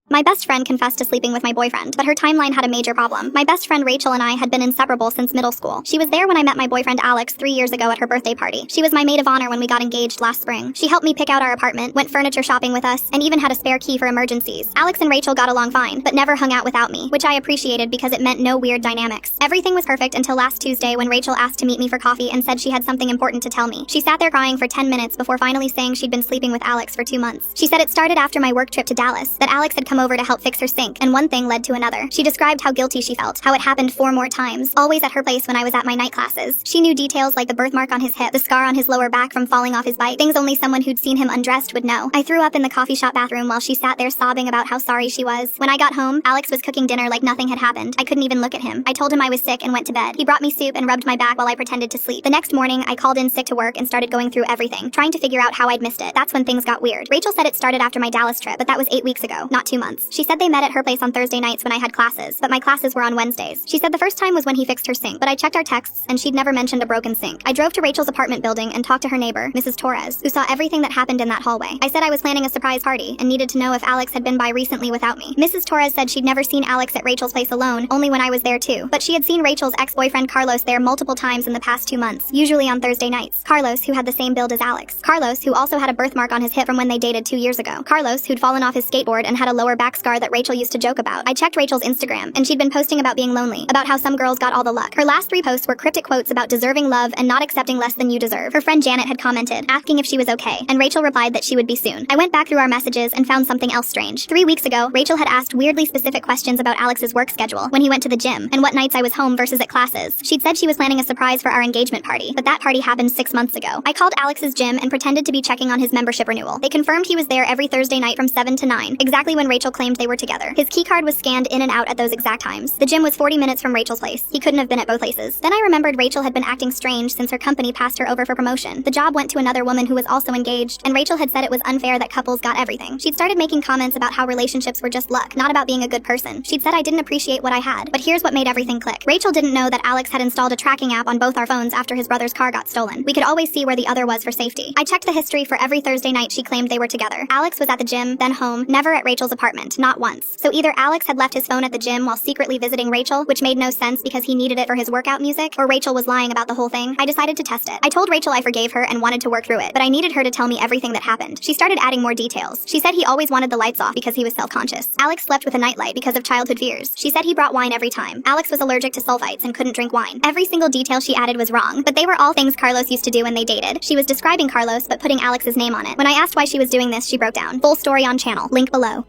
My best friend confessed to sleeping with my boyfriend, but her timeline had a major problem. My best friend Rachel and I had been inseparable since middle school. She was there when I met my boyfriend Alex 3 years ago at her birthday party. She was my maid of honor when we got engaged last spring. She helped me pick out our apartment, went furniture shopping with us, and even had a spare key for emergencies. Alex and Rachel got along fine, but never hung out without me, which I appreciated because it meant no weird dynamics. Everything was perfect until last Tuesday when Rachel asked to meet me for coffee and said she had something important to tell me. She sat there crying for 10 minutes before finally saying she'd been sleeping with Alex for 2 months. She said it started after my work trip to Dallas, that Alex had come over to help fix her sink, and one thing led to another. She described how guilty she felt, how it happened 4 more times, always at her place when I was at my night classes. She knew details like the birthmark on his hip, the scar on his lower back from falling off his bike, things only someone who'd seen him undressed would know. I threw up in the coffee shop bathroom while she sat there sobbing about how sorry she was. When I got home, Alex was cooking dinner like nothing had happened. I couldn't even look at him. I told him I was sick and went to bed. He brought me soup and rubbed my back while I pretended to sleep. The next morning, I called in sick to work and started going through everything, trying to figure out how I'd missed it. That's when things got weird. Rachel said it started after my Dallas trip, but that was 8 weeks ago, not 2 months. She said they met at her place on Thursday nights when I had classes, but my classes were on Wednesdays. She said the first time was when he fixed her sink, but I checked our texts and she'd never mentioned a broken sink. I drove to Rachel's apartment building and talked to her neighbor, Mrs. Torres, who saw everything that happened in that hallway. I said I was planning a surprise party and needed to know if Alex had been by recently without me. Mrs. Torres said she'd never seen Alex at Rachel's place alone, only when I was there too, but she had seen Rachel's ex-boyfriend Carlos there multiple times in the past 2 months, usually on Thursday nights. Carlos, who had the same build as Alex. Carlos, who also had a birthmark on his hip from when they dated 2 years ago. Carlos, who'd fallen off his skateboard and had a lower back scar that Rachel used to joke about. I checked Rachel's Instagram, and she'd been posting about being lonely, about how some girls got all the luck. Her last 3 posts were cryptic quotes about deserving love and not accepting less than you deserve. Her friend Janet had commented, asking if she was okay, and Rachel replied that she would be soon. I went back through our messages and found something else strange. 3 weeks ago, Rachel had asked weirdly specific questions about Alex's work schedule, when he went to the gym, and what nights I was home versus at classes. She'd said she was planning a surprise for our engagement party, but that party happened 6 months ago. I called Alex's gym and pretended to be checking on his membership renewal. They confirmed he was there every Thursday night from 7 to 9, exactly when Rachel claimed they were together. His keycard was scanned in and out at those exact times. The gym was 40 minutes from Rachel's place. He couldn't have been at both places. Then I remembered Rachel had been acting strange since her company passed her over for promotion. The job went to another woman who was also engaged, and Rachel had said it was unfair that couples got everything. She'd started making comments about how relationships were just luck, not about being a good person. She'd said I didn't appreciate what I had, but here's what made everything click. Rachel didn't know that Alex had installed a tracking app on both our phones after his brother's car got stolen. We could always see where the other was for safety. I checked the history for every Thursday night she claimed they were together. Alex was at the gym, then home, never at Rachel's apartment, not once. So either Alex had left his phone at the gym while secretly visiting Rachel, which made no sense because he needed it for his workout music, or Rachel was lying about the whole thing. I decided to test it. I told Rachel I forgave her and wanted to work through it, but I needed her to tell me everything that happened. She started adding more details. She said he always wanted the lights off because he was self-conscious. Alex slept with a nightlight because of childhood fears. She said he brought wine every time. Alex was allergic to sulfites and couldn't drink wine. Every single detail she added was wrong, but they were all things Carlos used to do when they dated. She was describing Carlos but putting Alex's name on it. When I asked why she was doing this, she broke down. Full story on channel. Link below.